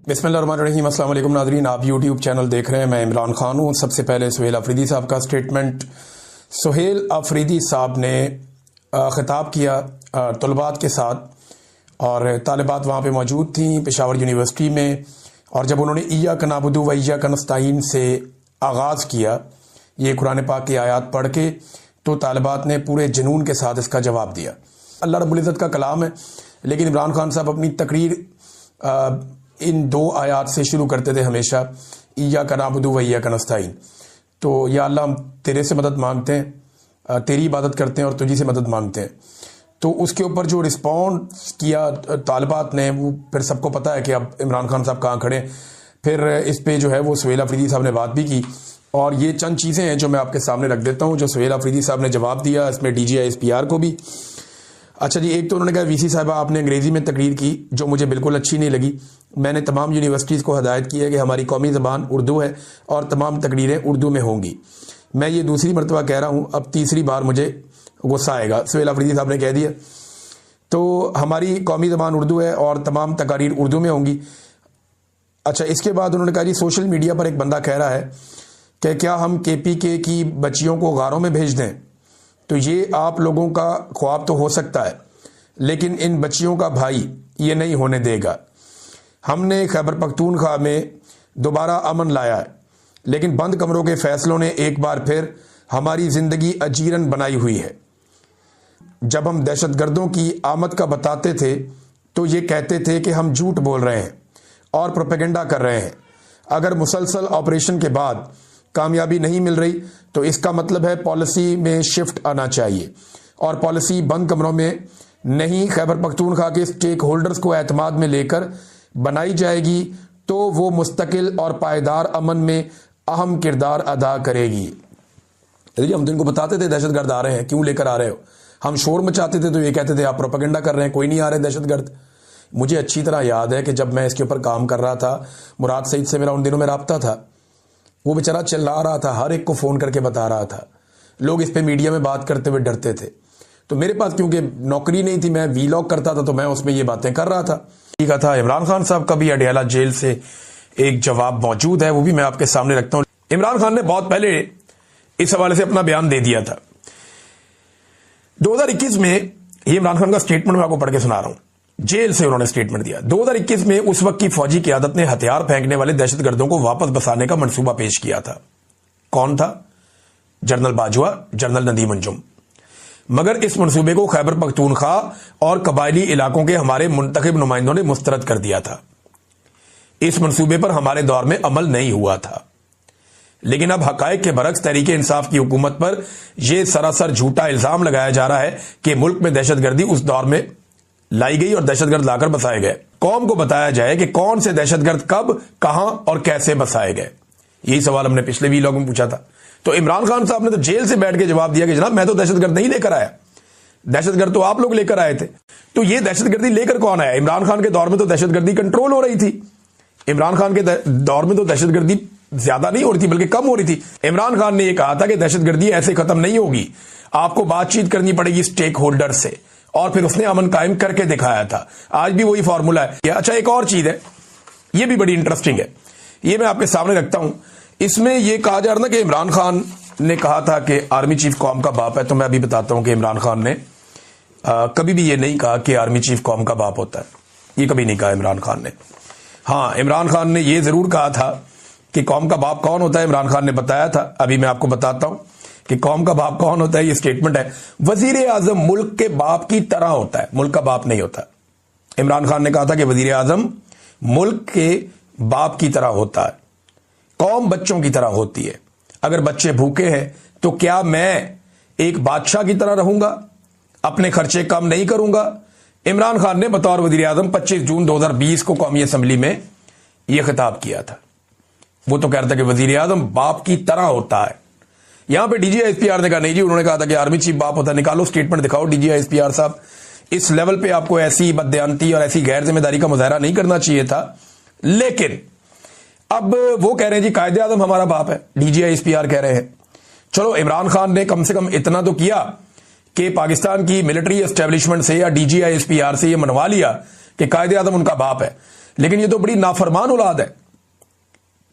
بسم اللہ الرحمن الرحیم۔ السلام علیکم ناظرین، آپ یوٹیوب چینل دیکھ رہے ہیں، میں عمران خان ہوں۔ سب سے پہلے سہیل آفریدی صاحب کا سٹیٹمنٹ۔ سہیل آفریدی صاحب نے خطاب کیا طلبات کے ساتھ، اور طالبات وہاں پہ موجود تھیں پشاور یونیورسٹی میں، اور جب انہوں نے ایاک نعبد و ایاک نستعین سے آغاز کیا یہ قرآن پاک کی آیات پڑھ کے، تو طالبات نے پورے جنون کے ساتھ اس کا جواب دیا۔ اللہ رب العزت کا کلام ہے، لیکن عمران خان صاحب اپنی تقریر ان دو آیات سے شروع کرتے تھے ہمیشہ، ایاک نعبد و ایاک نستعین۔ تو یا اللہ ہم تیرے سے مدد مانگتے ہیں، تیری عبادت کرتے ہیں اور تجھی سے مدد مانگتے ہیں۔ تو اس کے اوپر جو رسپونس کیا طالبات نے، وہ پھر سب کو پتہ ہے کہ اب عمران خان صاحب کہاں کھڑے ہیں۔ پھر اس پہ جو ہے وہ سہیل آفریدی صاحب نے بات بھی کی، اور یہ چند چیزیں ہیں جو میں آپ کے سامنے رکھ دیتا ہوں جو سہیل آفریدی صاحب نے جواب دیا، اس میں D G I S P R کو بھی۔ اچھا جی، ایک تو انہوں نے کہا وی سی صاحبہ آپ نے انگریزی میں تقریر کی جو مجھے بالکل اچھی نہیں لگی۔ میں نے تمام یونیورسٹیز کو ہدایت کی ہے کہ ہماری قومی زبان اردو ہے اور تمام تقریریں اردو میں ہوں گی۔ میں یہ دوسری مرتبہ کہہ رہا ہوں، اب تیسری بار مجھے غصہ آئے گا۔ سہیل آفریدی صاحب نے کہہ دیا، تو ہماری قومی زبان اردو ہے اور تمام تقاریر اردو میں ہوں گی۔ اچھا، اس کے بعد انہوں نے کہا جی سوشل میڈیا پر ایک بندہ کہہ رہا ہے کہ کیا ہم کے پی کے کی بچیوں کو غاروں میں بھیج دیں؟ تو یہ آپ لوگوں کا خواب تو ہو سکتا ہے، لیکن ان بچیوں کا بھائی یہ نہیں ہونے دے گا۔ ہم نے خیبر پختونخوا میں دوبارہ امن لایا ہے، لیکن بند کمروں کے فیصلوں نے ایک بار پھر ہماری زندگی اجیرن بنائی ہوئی ہے۔ جب ہم دہشت گردوں کی آمد کا بتاتے تھے تو یہ کہتے تھے کہ ہم جھوٹ بول رہے ہیں اور پروپیگنڈا کر رہے ہیں۔ اگر مسلسل آپریشن کے بعد کامیابی نہیں مل رہی تو اس کا مطلب ہے پالیسی میں شفٹ آنا چاہیے، اور پالیسی بند کمروں میں نہیں، خیبر پختونخوا کے اسٹیک ہولڈرز کو اعتماد میں لے کر بنائی جائے گی تو وہ مستقل اور پائیدار امن میں اہم کردار ادا کرے گی۔ ہم تو ان کو بتاتے تھے دہشت گرد آ رہے ہیں، کیوں لے کر آ رہے ہو؟ ہم شور مچاتے تھے تو یہ کہتے تھے آپ پروپیگنڈا کر رہے ہیں، کوئی نہیں آ رہے دہشت گرد۔ مجھے اچھی طرح یاد ہے کہ جب میں اس کے اوپر کام کر رہا تھا، مراد سعید سے میرا ان دنوں میں رابطہ تھا، وہ بیچارہ چلا رہا تھا، ہر ایک کو فون کر کے بتا رہا تھا۔ لوگ اس پہ میڈیا میں بات کرتے ہوئے ڈرتے تھے، تو میرے پاس کیونکہ نوکری نہیں تھی، میں وی لاگ کرتا تھا تو میں اس میں یہ باتیں کر رہا تھا۔ ٹھیک تھا۔ عمران خان صاحب کا بھی اڈیالہ جیل سے ایک جواب موجود ہے، وہ بھی میں آپ کے سامنے رکھتا ہوں۔ عمران خان نے بہت پہلے اس حوالے سے اپنا بیان دے دیا تھا 2021 میں۔ یہ عمران خان کا سٹیٹمنٹ میں آپ کو پڑھ کے سنا رہا ہوں، جیل سے انہوں نے سٹیٹمنٹ دیا۔ 2021 میں اس وقت کی فوجی قیادت نے ہتھیار پھینکنے والے دہشت گردوں کو واپس بسانے کا منصوبہ پیش کیا تھا۔ کون تھا؟ جنرل باجوہ، جنرل ندیم انجم۔ مگر اس منصوبے کو خیبر پختونخوا اور قبائلی علاقوں کے ہمارے منتخب نمائندوں نے مسترد کر دیا تھا۔ اس منصوبے پر ہمارے دور میں عمل نہیں ہوا تھا، لیکن اب حقائق کے برعکس تحریک انصاف کی حکومت پر یہ سراسر جھوٹا الزام لگایا جا رہا ہے کہ ملک میں دہشت گردی اس دور میں لائی گئی اور دہشت گرد لا کر بسائے گئے۔ قوم کو بتایا جائے کہ کون سے دہشت گرد کب، کہاں اور کیسے بسائے گئے۔ یہی سوال ہم نے پچھلے ویلاگ میں پوچھا تھا، تو عمران خان صاحب نے تو جیل سے بیٹھ کے جواب دیا کہ جناب میں تو دہشت گرد نہیں لے کر آیا، دہشت گرد تو آپ لوگ لے کر آئے تھے۔ تو یہ دہشت گردی لے کر کون آیا؟ عمران خان کے دور میں تو دہشت گردی کنٹرول ہو رہی تھی، عمران خان کے دور میں تو دہشت گردی زیادہ نہیں ہو رہی تھی بلکہ کم ہو رہی تھی۔ عمران خان نے یہ کہا تھا کہ دہشت گردی ایسے ختم نہیں ہوگی، آپ کو بات چیت کرنی پڑے گی اسٹیک ہولڈر سے، اور پھر اس نے امن قائم کر کے دکھایا تھا۔ آج بھی وہی فارمولہ ہے۔ اچھا، ایک اور چیز ہے، یہ بھی بڑی انٹرسٹنگ ہے، یہ میں آپ کے سامنے رکھتا ہوں۔ اس میں یہ کہا جا رہا نا کہ عمران خان نے کہا تھا کہ آرمی چیف قوم کا باپ ہے، تو میں ابھی بتاتا ہوں کہ عمران خان نے کبھی بھی یہ نہیں کہا کہ آرمی چیف قوم کا باپ ہوتا ہے، یہ کبھی نہیں کہا عمران خان نے۔ ہاں، عمران خان نے یہ ضرور کہا تھا کہ قوم کا باپ کون ہوتا ہے، عمران خان نے بتایا تھا۔ ابھی میں آپ کو بتاتا ہوں کہ قوم کا باپ کون ہوتا ہے۔ یہ سٹیٹمنٹ ہے، وزیر اعظم ملک کے باپ کی طرح ہوتا ہے، ملک کا باپ نہیں ہوتا۔ عمران خان نے کہا تھا کہ وزیر اعظم ملک کے باپ کی طرح ہوتا ہے، قوم بچوں کی طرح ہوتی ہے۔ اگر بچے بھوکے ہیں تو کیا میں ایک بادشاہ کی طرح رہوں گا، اپنے خرچے کم نہیں کروں گا؟ عمران خان نے بطور وزیر اعظم 25 جون 2020 کو قومی اسمبلی میں یہ خطاب کیا تھا۔ وہ تو کہہ رہا تھا کہ وزیر اعظم باپ کی طرح ہوتا ہے۔ یہاں پہ D G I S P R نے کہا نہیں جی، انہوں نے کہا تھا کہ آرمی چیف باپ ہوتا ہے۔ نکالو سٹیٹمنٹ دکھاؤ D G I S P R صاحب، اس لیول پہ آپ کو ایسی بددیانتی اور ایسی غیر ذمہ داری کا مظاہرہ نہیں کرنا چاہیے تھا۔ لیکن اب وہ کہہ رہے ہیں جی قائد اعظم ہمارا باپ ہے، D G I S P R کہہ رہے ہیں۔ چلو، عمران خان نے کم سے کم اتنا تو کیا کہ پاکستان کی ملٹری اسٹیبلشمنٹ سے یا D G I S P R سے یہ منوا لیا کہ قائد اعظم ان کا باپ ہے۔ لیکن یہ تو بڑی نافرمان اولاد ہے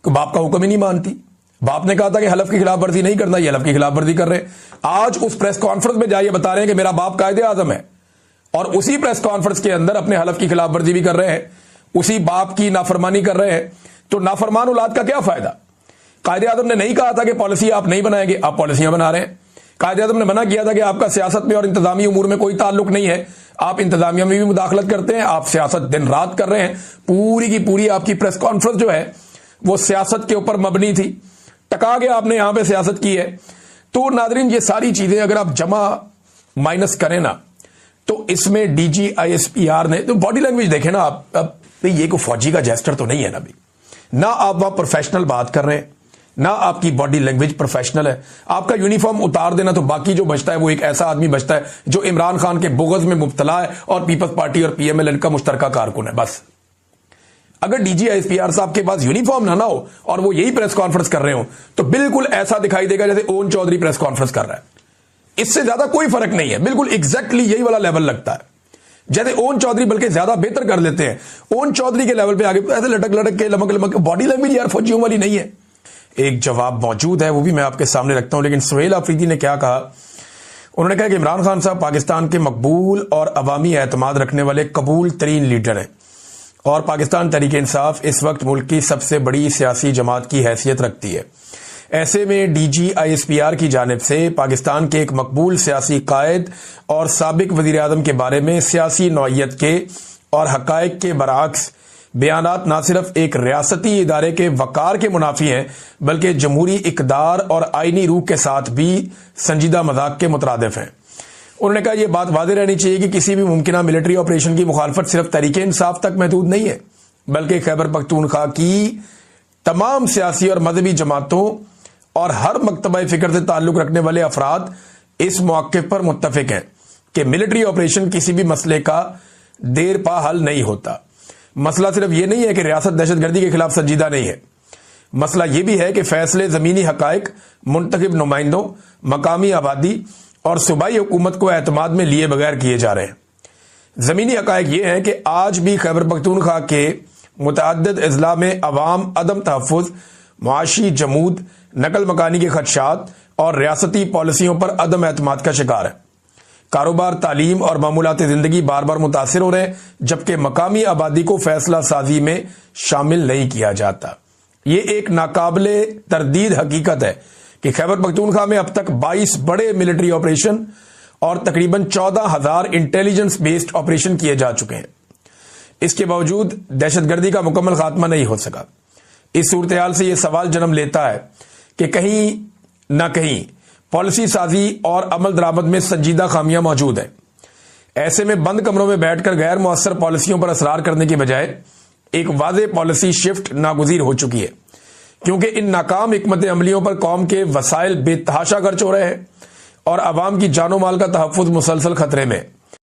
کہ باپ کا حکم ہی نہیں مانتی. باپ نے کہا تھا کہ حلف کی خلاف ورزی نہیں کرنا, یہ حلف کی خلاف ورزی کر رہے ہیں. آج اس پریس کانفرنس میں جائیے بتا رہے ہیں کہ میرا باپ قائد اعظم ہے, اور اسی پریس کانفرنس کے اندر اپنے حلف کی خلاف ورزی بھی کر رہے ہیں, اسی باپ کی نافرمانی کر رہے ہیں. تو نافرمان اولاد کا کیا فائدہ؟ قائد اعظم نے نہیں کہا تھا کہ پالیسی آپ نہیں بنائیں گے, آپ پالیسیاں بنا رہے ہیں. قائد اعظم نے منع کیا تھا کہ آپ کا سیاست میں اور انتظامی امور میں کوئی تعلق نہیں ہے, آپ انتظامیہ میں بھی مداخلت کرتے ہیں, آپ سیاست دن رات کر رہے ہیں. پوری کی پوری آپ کی پریس کانفرنس جو ہے وہ سیاست کے اوپر مبنی تھی, ٹکا کے آپ نے یہاں پہ سیاست کی ہے. تو ناظرین یہ ساری چیزیں اگر آپ جمع مائنس کریں نا, تو اس میں D G I S P R نے, تو باڈی لینگویج دیکھیں نا آپ, اب یہ کوئی فوجی کا جیسٹر تو نہیں ہے نا بھی, نہ آپ وہاں پروفیشنل بات کر رہے ہیں, نہ آپ کی باڈی لینگویج پروفیشنل ہے. آپ کا یونیفارم اتار دینا تو باقی جو بچتا ہے وہ ایک ایسا آدمی بچتا ہے جو عمران خان کے بغض میں مبتلا ہے اور پیپلز پارٹی اور پی ایم ایل این کا مشترکہ کارکن ہے بس. اگر D G I S P R صاحب کے پاس یونیفارم نہ ہو اور وہ یہی پریس کانفرنس کر رہے ہوں تو بالکل ایسا دکھائی دے گا جیسے اون چودھری پریس کانفرنس کر رہا ہے. اس سے زیادہ کوئی فرق نہیں ہے, بالکل ایگزیکٹلی یہی والا لیول لگتا ہے. جیسے اون چودھری بلکہ زیادہ بہتر کر لیتے ہیں, اون چودھری کے لیول پہ آگے ایسے لٹک لٹک کے لمک لمک, باڈی لینگویج یار فوجیوں والی نہیں ہے. ایک جواب موجود ہے, وہ بھی میں آپ کے سامنے رکھتا ہوں. لیکن سہیل آفریدی نے کیا کہا, انہوں نے کہا کہ عمران خان صاحب پاکستان کے مقبول اور عوامی اعتماد رکھنے والے قبول ترین لیڈر ہیں, اور پاکستان تحریک انصاف اس وقت ملک کی سب سے بڑی سیاسی جماعت کی حیثیت رکھتی ہے. ایسے میں D G I S P R کی جانب سے پاکستان کے ایک مقبول سیاسی قائد اور سابق وزیر اعظم کے بارے میں سیاسی نوعیت کے اور حقائق کے برعکس بیانات نہ صرف ایک ریاستی ادارے کے وقار کے منافی ہیں بلکہ جمہوری اقدار اور آئینی روح کے ساتھ بھی سنجیدہ مذاق کے مترادف ہیں. انہوں نے کہا یہ بات واضح رہنی چاہیے کہ کسی بھی ممکنہ ملٹری آپریشن کی مخالفت صرف تحریک انصاف تک محدود نہیں ہے, بلکہ خیبر پختونخوا کی تمام سیاسی اور مذہبی جماعتوں اور ہر مکتبہ فکر سے تعلق رکھنے والے افراد اس موقف پر متفق ہیں کہ ملٹری آپریشن کسی بھی مسئلے کا دیر پا حل نہیں ہوتا. مسئلہ صرف یہ نہیں ہے کہ ریاست دہشت گردی کے خلاف سنجیدہ نہیں ہے, مسئلہ یہ بھی ہے کہ فیصلے زمینی حقائق, منتخب نمائندوں, مقامی آبادی اور صوبائی حکومت کو اعتماد میں لیے بغیر کیے جا رہے ہیں. زمینی حقائق یہ ہیں کہ آج بھی خیبر پختونخوا کے متعدد اضلاع میں عوام عدم تحفظ, معاشی جمود, نقل مکانی کے خدشات اور ریاستی پالیسیوں پر عدم اعتماد کا شکار ہے. کاروبار, تعلیم اور معمولات زندگی بار بار متاثر ہو رہے ہیں, جبکہ مقامی آبادی کو فیصلہ سازی میں شامل نہیں کیا جاتا. یہ ایک ناقابل تردید حقیقت ہے کہ خیبر پختونخوا میں اب تک 22 بڑے ملٹری آپریشن اور تقریباً 14,000 انٹیلیجنس بیسڈ آپریشن کیے جا چکے ہیں. اس کے باوجود دہشت گردی کا مکمل خاتمہ نہیں ہو سکا. اس صورتحال سے یہ سوال جنم لیتا ہے کہ کہیں نہ کہیں پالیسی سازی اور عمل درآمد میں سنجیدہ خامیاں موجود ہیں. ایسے میں بند کمروں میں بیٹھ کر غیر مؤثر پالیسیوں پر اصرار کرنے کی بجائے ایک واضح پالیسی شفٹ ناگزیر ہو چکی ہے, کیونکہ ان ناکام حکمت عملیوں پر قوم کے وسائل بے تحاشا خرچ ہو رہے ہیں اور عوام کی جان و مال کا تحفظ مسلسل خطرے میں.